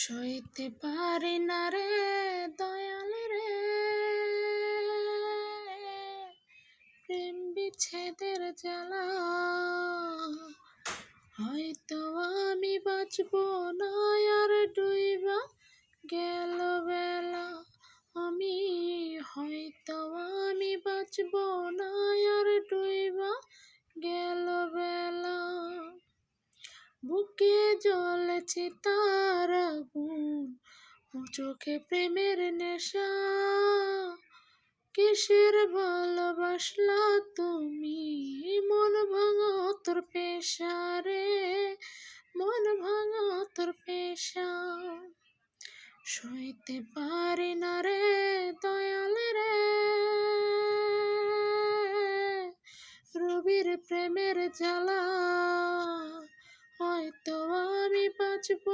সইতে পারি না রে দয়াল রে, প্রেম বিচ্ছেদের জ্বালা। হয়তো আমি বাঁচবো না আর ডুইবা গেল বেলা, হয়তো আমি বাঁচবো না আর ডুইবা গেল বেলা। বুকে জ্বলেছে তার আগুন, চোখে প্রেমের নেশা। কিসের ভালোবাসলা তুমি, মন ভাঙা তোর পেশা রে, মন ভাঙা তোর পেশা। সইতে পারি না রে দয়াল রে, রবির প্রেমের জ্বালা। হয়তো আমি বাঁচবো